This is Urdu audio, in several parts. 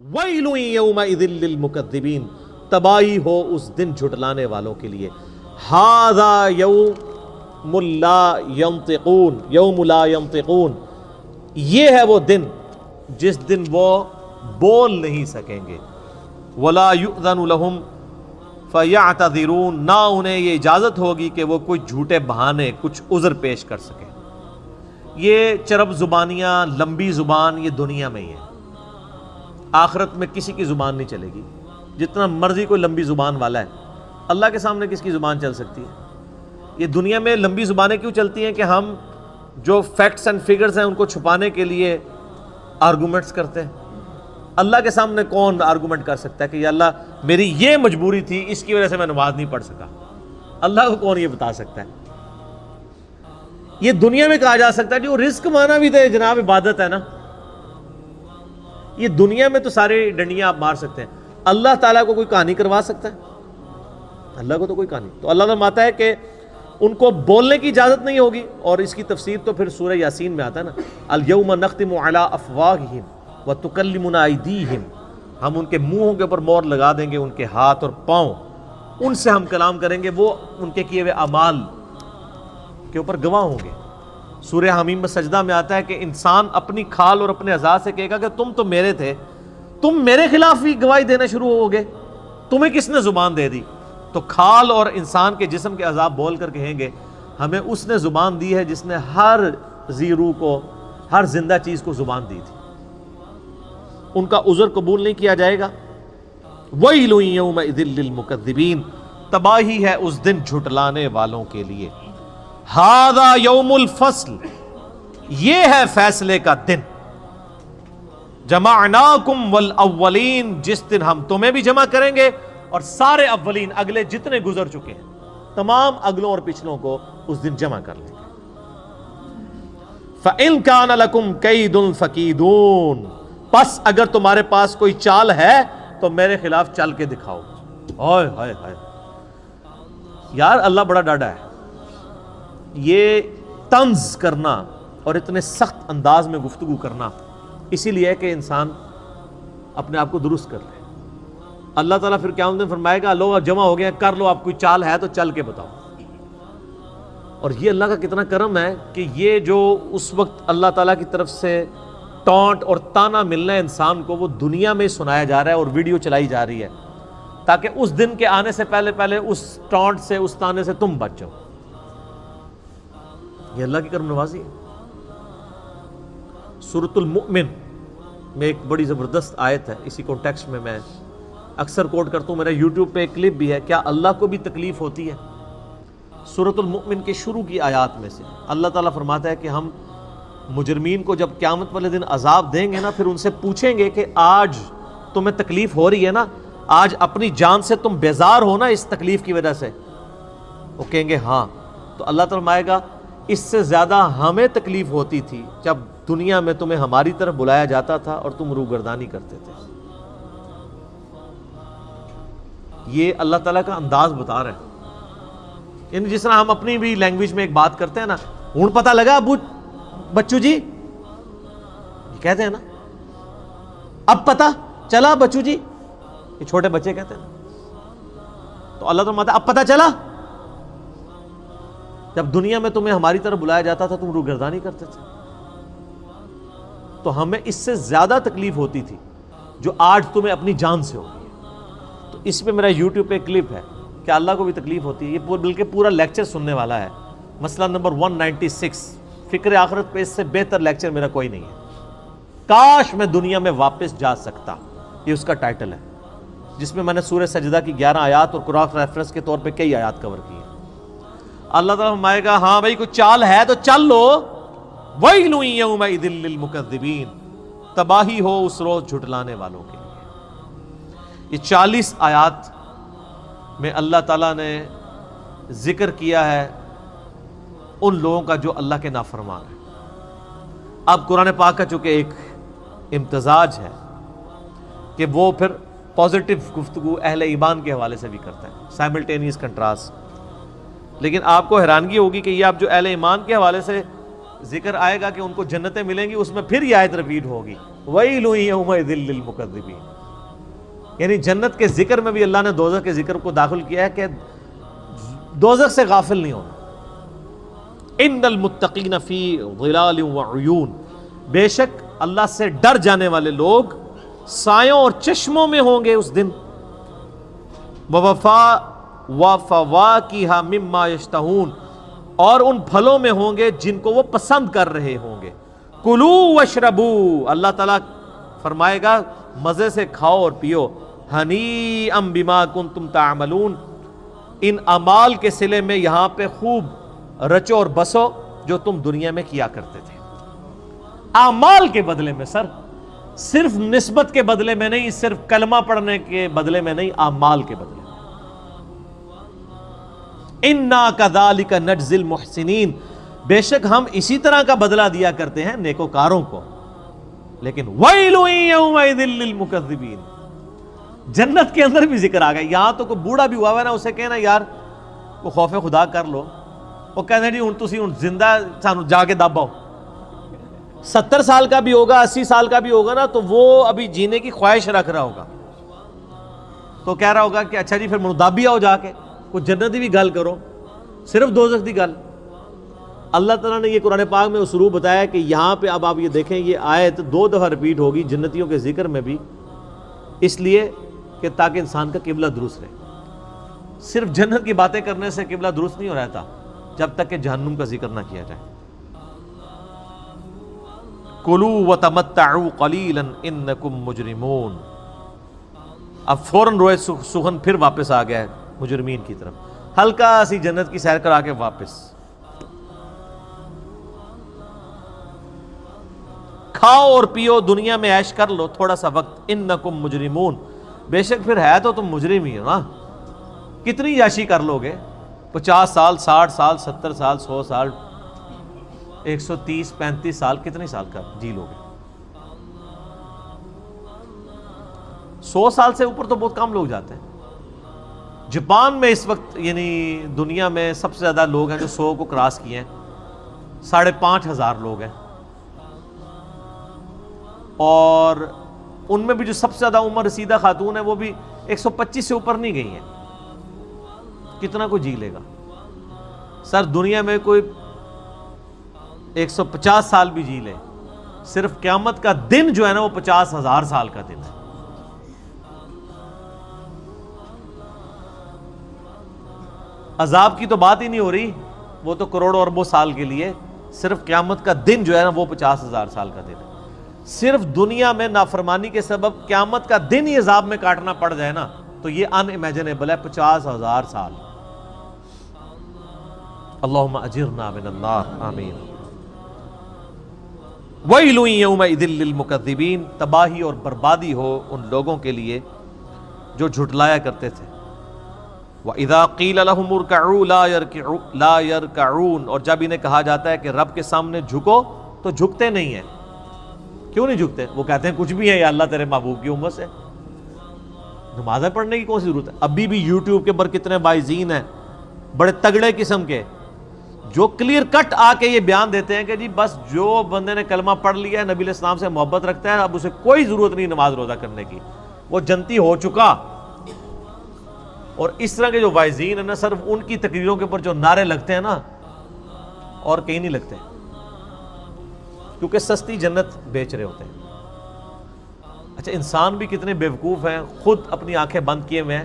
وَيْلٌ يَوْمَئِذٍ لِّلْمُكَذِّبِينَ، تباہی ہو اس دن جھٹلانے والوں کے لیے. هَذَا يَوْمُ لَا يَنطِقُونَ، یوم لا ينطقون، یہ ہے وہ دن جس دن وہ بول نہیں سکیں گے. وَلَا يُؤْذَنُ لَهُمْ فَيَعْتَذِرُونَ، نہ انہیں یہ اجازت ہوگی کہ وہ کوئی جھوٹے بہانے، کچھ عذر پیش کر سکیں. یہ چرب زبانیاں، لمبی زبان، یہ دنیا میں ہی ہے. آخرت میں کسی کی زبان نہیں چلے گی. جتنا مرضی کوئی لمبی زبان والا ہے، اللہ کے سامنے کس کی زبان چل سکتی ہے؟ یہ دنیا میں لمبی زبانیں کیوں چلتی ہیں کہ ہم جو فیکٹس اینڈ فگرز ہیں ان کو چھپانے کے لیے آرگومنٹس کرتے ہیں. اللہ کے سامنے کون آرگومنٹ کر سکتا ہے کہ یا اللہ میری یہ مجبوری تھی، اس کی وجہ سے میں نماز نہیں پڑھ سکا؟ اللہ کو کون یہ بتا سکتا ہے؟ یہ دنیا میں کہا جا سکتا ہے جو رزق مانا بھی تھے جناب عبادت ہے نا. یہ دنیا میں تو سارے ڈنڈیاں آپ مار سکتے ہیں، اللہ تعالیٰ کو کوئی کہانی کروا سکتا ہے؟ اللہ کو تو کوئی کہانی. تو اللہ فرماتا ہے کہ ان کو بولنے کی اجازت نہیں ہوگی. اور اس کی تفسیر تو پھر سورہ یاسین میں آتا ہے نا، الیوم نختم علی افواہہم وتکلمنا ایدیہم، ہم ان کے منہوں کے اوپر مہر لگا دیں گے، ان کے ہاتھ اور پاؤں، ان سے ہم کلام کریں گے، وہ ان کے کیے ہوئے اعمال کے اوپر گواہ ہوں گے. سورہ حمیم میں سجدہ میں آتا ہے کہ انسان اپنی کھال اور اپنے اعضاء سے کہے گا کہ تم تو میرے تھے، تم میرے خلاف ہی گواہی دینا شروع ہو گئے، تمہیں کس نے زبان دے دی؟ تو کھال اور انسان کے جسم کے اعضاء بول کر کہیں گے ہمیں اس نے زبان دی ہے جس نے ہر ذی روح کو، ہر زندہ چیز کو زبان دی تھی. ان کا عذر قبول نہیں کیا جائے گا. وَيْلٌ يَوْمَئِذٍ لِّلْمُكَذِّبِينَ، تباہی ہے اس دن جھٹلانے والوں کے لیے. هَذَا يَوْمُ الْفَصْلِ، یہ ہے فیصلے کا دن. جَمَعْنَاكُمْ وَالْأَوَّلِينَ، جس دن ہم تمہیں بھی جمع کریں گے اور سارے اولین، اگلے جتنے گزر چکے ہیں تمام اگلوں اور پچھلوں کو اس دن جمع کر لیں گے. فَإِن كَانَ لَكُمْ كَيْدٌ فَكِيدُونَ، پس اگر تمہارے پاس کوئی چال ہے تو میرے خلاف چل کے دکھاؤ. ہائے ہائے ہائے یار، اللہ بڑا ڈاڈا ہے. یہ طنز کرنا اور اتنے سخت انداز میں گفتگو کرنا اسی لیے ہے کہ انسان اپنے آپ کو درست کر لے. اللہ تعالیٰ پھر قیامت میں فرمائے گا لو جمع ہو گئے، کر لو، آپ کوئی چال ہے تو چل کے بتاؤ. اور یہ اللہ کا کتنا کرم ہے کہ یہ جو اس وقت اللہ تعالیٰ کی طرف سے ٹونٹ اور تانا ملنا ہے انسان کو، وہ دنیا میں سنایا جا رہا ہے اور ویڈیو چلائی جا رہی ہے تاکہ اس دن کے آنے سے پہلے پہلے اس ٹونٹ سے، اس تانے سے تم بچ جاؤ. یہ اللہ کی کرم نوازی ہے. سورۃ المؤمن میں ایک بڑی زبردست آیت ہے، اسی کانٹیکسٹ میں میں اکثر کوٹ کرتا ہوں، میرا یوٹیوب پہ ایک کلپ بھی ہے، کیا اللہ کو بھی تکلیف ہوتی ہے؟ سورۃ المؤمن کے شروع کی آیات میں سے اللہ تعالیٰ فرماتا ہے کہ ہم مجرمین کو جب قیامت والے دن عذاب دیں گے نا، پھر ان سے پوچھیں گے کہ آج تمہیں تکلیف ہو رہی ہے نا، آج اپنی جان سے تم بیزار ہو نا اس تکلیف کی وجہ سے؟ وہ کہیں گے ہاں. تو اللہ تعالیٰ فرمائے گا اس سے زیادہ ہمیں تکلیف ہوتی تھی جب دنیا میں تمہیں ہماری طرف بلایا جاتا تھا اور تم روگردانی کرتے تھے. یہ اللہ تعالیٰ کا انداز بتا رہے ہیں. یعنی جس طرح ہم اپنی بھی لینگویج میں ایک بات کرتے ہیں نا، ہوں پتہ لگا ابو بچو جی، یہ کہتے ہیں نا، اب پتہ چلا بچو جی، یہ چھوٹے بچے کہتے ہیں نا. تو اللہ تعالیٰ فرماتا ہے اب پتہ چلا، جب دنیا میں تمہیں ہماری طرف بلایا جاتا تھا تم روگردانی کرتے تھے. تو ہمیں اس سے زیادہ تکلیف ہوتی تھی جو آج تمہیں اپنی جان سے ہوگی. تو اس پہ میرا یوٹیوب پہ ایک کلپ ہے کہ اللہ کو بھی تکلیف ہوتی ہے. یہ بلکہ پورا لیکچر سننے والا ہے، مسئلہ نمبر 196. فکر آخرت پہ اس سے بہتر لیکچر میرا کوئی نہیں ہے. کاش میں دنیا میں واپس جا سکتا، یہ اس کا ٹائٹل ہے، جس میں میں نے سورہ سجدہ کی 11 آیات اور قرآن ریفرنس کے طور پہ کئی آیات کور کی ہیں. اللہ تعالیٰ فرمائے گا ہاں بھائی کوئی چال ہے تو چل لو. وَيْلٌ يَوْمَئِذٍ لِّلْمُكَذِّبِينَ، تباہی ہو اس روز جھٹلانے والوں کے لیے. یہ 40 آیات میں اللہ تعالیٰ نے ذکر کیا ہے ان لوگوں کا جو اللہ کے نافرمان ہیں. اب قرآن پاک کا چونکہ ایک امتزاج ہے کہ وہ پھر پازیٹیو گفتگو اہل ایمان کے حوالے سے بھی کرتا ہے، سائملٹینیس کنٹراسٹ. لیکن آپ کو حیرانگی ہوگی کہ یہ آپ جو اہل ایمان کے حوالے سے ذکر آئے گا کہ ان کو جنتیں ملیں گی، اس میں پھر یہ آیت ریپیٹ ہوگی وَيْلٌ يَوْمَئِذٍ لِّلْمُكَذِّبِينَ. یعنی جنت کے ذکر میں بھی اللہ نے دوزخ کے ذکر کو داخل کیا ہے کہ دوزخ سے غافل نہیں ہونا. ان المتقین فی ظلال وعیون. بے شک اللہ سے ڈر جانے والے لوگ سایوں اور چشموں میں ہوں گے اس دن. وفواکہ مما یشتہون. اور ان پھلوں میں ہوں گے جن کو وہ پسند کر رہے ہوں گے. کلو واشربو. اللہ تعالیٰ فرمائے گا مزے سے کھاؤ اور پیو. ہنیئا بما کنتم تعملون. ان اعمال کے صلے میں یہاں پہ خوب رچو اور بسو جو تم دنیا میں کیا کرتے تھے. اعمال کے بدلے میں سر, صرف نسبت کے بدلے میں نہیں, صرف کلمہ پڑھنے کے بدلے میں نہیں, اعمال کے بدلے میں. اِنَّا كَذَلِكَ نَجْزِي الْمُحْسِنِينَ. بے شک ہم اسی طرح کا بدلہ دیا کرتے ہیں نیکوکاروں کو. لیکن وَيْلٌ يَوْمَئِذٍ لِّلْمُكَذِّبِينَ. جنت کے اندر بھی ذکر آ گیا. یہاں تو کوئی بوڑھا بھی ہوا ہے نا, اسے کہنا یار وہ خوف خدا کر لو, وہ کہتے جی ہن تسی ہن زندہ سانو جا کے دباؤ. 70 سال کا بھی ہوگا, 80 سال کا بھی ہوگا نا, تو وہ ابھی جینے کی خواہش رکھ رہا ہوگا, تو کہہ رہا ہوگا کہ اچھا جی پھر منو دابی آؤ جا کے, کوئی جنتی بھی گل کرو, صرف دوزخ دی گل. اللہ تعالیٰ نے یہ قرآن پاک میں اسلوب بتایا کہ یہاں پہ اب آپ یہ دیکھیں, یہ آیت 2 دفعہ ریپیٹ ہوگی جنتیوں کے ذکر میں بھی, اس لیے کہ تاکہ انسان کا قبلہ درست رہے. صرف جنت کی باتیں کرنے سے قبلہ درست نہیں ہو رہتا جب تک کہ جہنم کا ذکر نہ کیا جائے. کُلُوا وَتَمَتَّعُوا قَلِيلًا إِنَّكُمْ مُجْرِمُونَ. اب فوراً روئے سخن پھر واپس آ گیا ہے مجرمین کی طرف. ہلکا سی جنت کی سیر کرا کے واپس. کھاؤ اور پیو, دنیا میں عیش کر لو تھوڑا سا وقت. انکم مجرمون. بے شک پھر ہے تو تم مجرم ہی ہو نا. کتنی عیاشی کر لو گے؟ 50 سال, 60 سال, 70 سال, 100 سال, 130 35 سال, کتنے سال کا جی لو گے؟ 100 سال سے اوپر تو بہت کم لوگ جاتے ہیں. جاپان میں اس وقت یعنی دنیا میں سب سے زیادہ لوگ ہیں جو 100 کو کراس کیے ہیں, 5,500 لوگ ہیں. اور ان میں بھی جو سب سے زیادہ عمر رسیدہ خاتون ہے وہ بھی 125 سے اوپر نہیں گئی ہیں. کتنا کوئی جی لے گا سر؟ دنیا میں کوئی 150 سال بھی جی لے, صرف قیامت کا دن جو ہے نا وہ 50,000 سال کا دن ہے. عذاب کی تو بات ہی نہیں ہو رہی, وہ تو کروڑوں اربوں سال کے لیے. صرف قیامت کا دن جو ہے نا وہ 50,000 سال کا دن ہے. صرف دنیا میں نافرمانی کے سبب قیامت کا دن ہی عذاب میں کاٹنا پڑ جائے نا, تو یہ ان امیجنیبل ہے. 50,000 سال. اللہم اجرنا من النار, آمین. وَيْلٌ يَوْمَئِذٍ لِّلْمُكَذِّبِينَ. تباہی اور بربادی ہو ان لوگوں کے لیے جو جھٹلایا کرتے تھے. وَإِذَا قِيلَ لَهُمُ ارْكَعُوا لَا يَرْكَعُونَ. اور جب انہیں کہا جاتا ہے کہ رب کے سامنے جھکو تو جھکتے نہیں ہیں. کیوں نہیں جھکتے؟ وہ کہتے ہیں کچھ بھی ہے یا اللہ تیرے محبوب کی امت سے, نمازیں پڑھنے کی کون سی ضرورت ہے؟ ابھی بھی یوٹیوب کے اوپر کتنے وائزین ہیں بڑے تگڑے قسم کے, جو کلیئر کٹ آ کے یہ بیان دیتے ہیں کہ جی بس جو بندے نے کلمہ پڑھ لیا ہے, نبی علیہ السلام سے محبت رکھتا ہے, اب اسے کوئی ضرورت نہیں نماز روزہ کرنے کی, وہ جنتی ہو چکا. اور اس طرح کے جو وائزین ہیں نا, صرف ان کی تقریروں کے اوپر جو نعرے لگتے ہیں نا, اور کہیں نہیں لگتے, کیونکہ سستی جنت بیچ رہے ہوتے ہیں. اچھا انسان بھی کتنے بیوقوف ہیں, خود اپنی آنکھیں بند کیے ہوئے ہیں.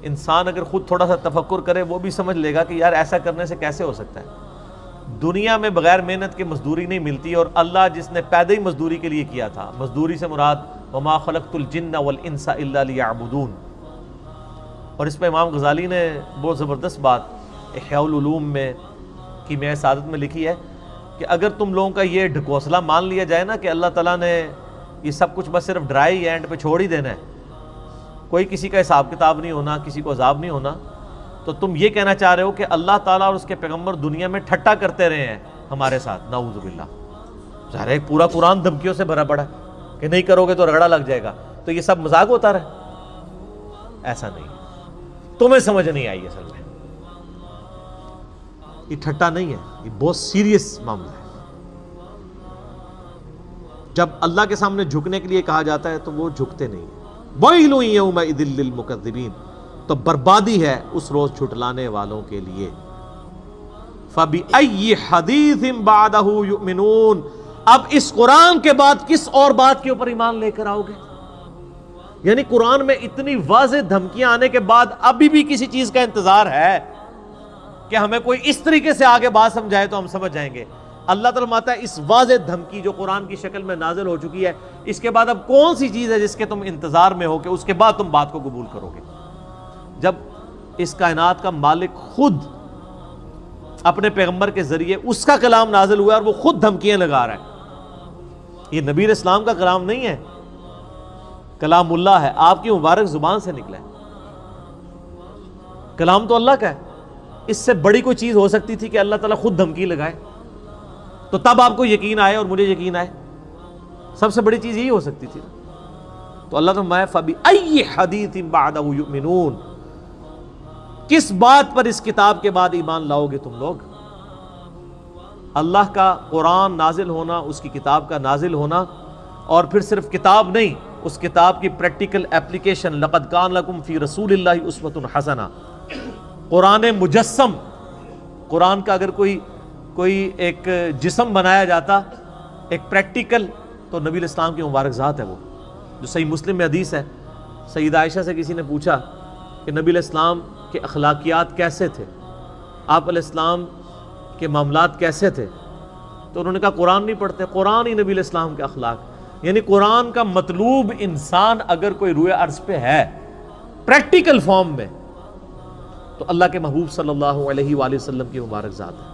انسان اگر خود تھوڑا سا تفکر کرے وہ بھی سمجھ لے گا کہ یار ایسا کرنے سے کیسے ہو سکتا ہے. دنیا میں بغیر محنت کے مزدوری نہیں ملتی, اور اللہ جس نے پیدا ہی مزدوری کے لیے کیا تھا, مزدوری سے مراد وما خلقت الجن والانس الا لیعبدون. اور اس پہ امام غزالی نے بہت زبردست بات احیاء العلوم میں کیمیائے سعادت میں لکھی ہے کہ اگر تم لوگوں کا یہ ڈھکوسلا مان لیا جائے نا کہ اللہ تعالیٰ نے یہ سب کچھ بس صرف ڈرائی اینڈ پہ چھوڑ ہی دینا ہے, کوئی کسی کا حساب کتاب نہیں ہونا, کسی کو عذاب نہیں ہونا, تو تم یہ کہنا چاہ رہے ہو کہ اللہ تعالیٰ اور اس کے پیغمبر دنیا میں ٹھٹا کرتے رہے ہیں ہمارے ساتھ, نعوذ باللہ. ظاہر ہے پورا قرآن دھمکیوں سے بھرا پڑا ہے کہ نہیں کرو گے تو رگڑا لگ جائے گا, تو یہ سب مذاق ہوتا رہے؟ ایسا نہیں, تمہیں سمجھ نہیں آئی اصل میں. یہ ٹھٹا نہیں ہے, یہ بہت سیریس معاملہ ہے. جب اللہ کے سامنے جھکنے کے لیے کہا جاتا ہے تو وہ جھکتے نہیں ہیں۔ وَيْلٌ يَوْمَئِذٍ لِّلْمُكَذِّبِينَ، تو بربادی ہے اس روز جھٹلانے والوں کے لیے۔ فَبِأَيِّ حَدِيثٍ بَعْدَهُ يُؤْمِنُونَ، اب اس قرآن کے بعد کس اور بات کے اوپر ایمان لے کر آؤ گے؟ یعنی قرآن میں اتنی واضح دھمکیاں آنے کے بعد ابھی بھی کسی چیز کا انتظار ہے کہ ہمیں کوئی اس طریقے سے آگے بات سمجھائے تو ہم سمجھ جائیں گے؟ اللہ تعالیٰ فرماتا ہے اس واضح دھمکی جو قرآن کی شکل میں نازل ہو چکی ہے، اس کے بعد اب کون سی چیز ہے جس کے تم انتظار میں ہو کہ اس کے بعد تم بات کو قبول کرو گے؟ جب اس کائنات کا مالک خود اپنے پیغمبر کے ذریعے اس کا کلام نازل ہوا ہے اور وہ خود دھمکیاں لگا رہا ہے۔ یہ نبی علیہ السلام کا کلام نہیں ہے، کلام اللہ ہے، آپ کی مبارک زبان سے نکلا ہے۔ کلام تو اللہ کا ہے، اس سے بڑی کوئی چیز ہو سکتی تھی کہ اللہ تعالیٰ خود دھمکی لگائے تو تب آپ کو یقین آئے اور مجھے یقین آئے؟ سب سے بڑی چیز یہی ہو سکتی تھی۔ تو اللہ فرمایا فَبِأَيِّ حَدِيثٍ بَعْدَهُ يُؤْمِنُونَ، کس بات پر اس کتاب کے بعد ایمان لاؤ گے تم لوگ؟ اللہ کا قرآن نازل ہونا، اس کی کتاب کا نازل ہونا، اور پھر صرف کتاب نہیں، اس کتاب کی پریکٹیکل اپلیکیشن۔ لَقَدْ كَانَ لَكُمْ فِي رَسُولِ اللَّهِ أُسْوَةٌ حَسَنَةٌ، قرآن مجسم، قرآن کا اگر کوئی ایک جسم بنایا جاتا، ایک پریکٹیکل، تو نبی علیہ السلام کی مبارک ذات ہے وہ، جو صحیح مسلم میں حدیث ہے۔ سیدہ عائشہ سے کسی نے پوچھا کہ نبی علیہ السلام کے اخلاقیات کیسے تھے، آپ علیہ السلام کے معاملات کیسے تھے؟ تو انہوں نے کہا قرآن نہیں پڑھتے، قرآن ہی نبی علیہ السلام کے اخلاق۔ یعنی قرآن کا مطلوب انسان اگر کوئی روئے ارض پہ ہے پریکٹیکل فارم میں، تو اللہ کے محبوب صلی اللہ علیہ وآلہ وسلم کی مبارک ذات ہے۔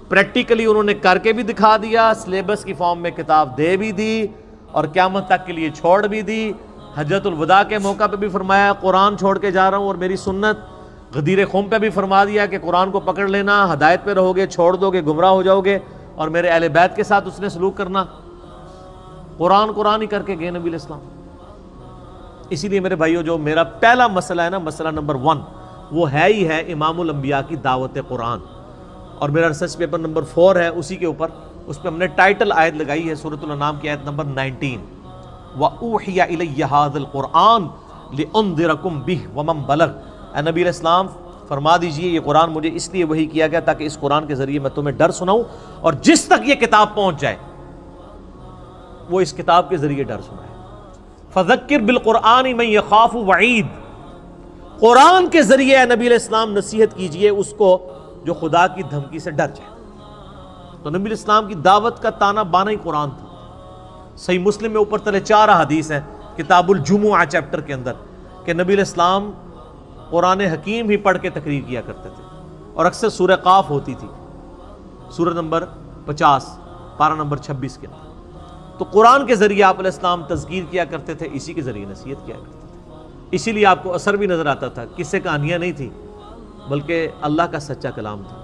پریکٹیکلی انہوں نے کر کے بھی دکھا دیا، سلیبس کی فارم میں کتاب دے بھی دی، اور قیامت تک کے لیے چھوڑ بھی دی۔ حجۃ الوداع کے موقع پہ بھی فرمایا قرآن چھوڑ کے جا رہا ہوں اور میری سنت۔ غدیر خم پہ بھی فرما دیا کہ قرآن کو پکڑ لینا، ہدایت پہ رہو گے، چھوڑ دو گے گمراہ ہو جاؤ گے، اور میرے اہل بیت کے ساتھ اس نے سلوک کرنا۔ قرآن ہی کر کے گئے نبی علیہ السلام۔ اسی لیے میرے بھائیو، جو میرا پہلا مسئلہ ہے نا، مسئلہ نمبر 1، وہ ہے ہی ہے امام الانبیاء کی دعوت قرآن، اور میرا ریسرچ پیپر نمبر 4 ہے اسی کے اوپر، اس پہ ہم نے ٹائٹل آیت لگائی ہے سورۃ الانعام کی آیت نمبر 19، وَأُوحِيَ إِلَيَّ هَذَا الْقُرْآنُ لِأُنذِرَكُمْ بِهِ وَمَنْ بَلَغَ، اے نبی علیہ السلام فرما دیجئے یہ قرآن مجھے اس لیے وحی کیا گیا تاکہ اس قرآن کے ذریعے میں تمہیں ڈر سناؤں، اور جس تک یہ کتاب پہنچ جائے وہ اس کتاب کے ذریعے ڈر سنائے۔ فَذَكِّرْ بِالْقُرْآنِ مَنْ يَخَافُ وَعِيدٍ، قرآن کے ذریعے اے نبی علیہ السلام نصیحت کیجئے اس کو جو خدا کی دھمکی سے ڈر جائے۔ تو نبی علیہ السلام کی دعوت کا تانا بانا ہی قرآن تھا۔ صحیح مسلم میں اوپر تلے 4 حدیث ہیں کتاب الجمعہ چیپٹر کے اندر، کہ نبی علیہ السلام قرآن حکیم ہی پڑھ کے تقریر کیا کرتے تھے، اور اکثر سورہ قاف ہوتی تھی، سورہ نمبر 50 پارہ نمبر 26 کے اندر۔ تو قرآن کے ذریعے آپ علیہ السلام تذکیر کیا کرتے تھے، اسی کے ذریعے نصیحت کیا کرتے تھے، اسی لیے آپ کو اثر بھی نظر آتا تھا، قصے کہانیاں نہیں تھی بلکہ اللہ کا سچا کلام تھا۔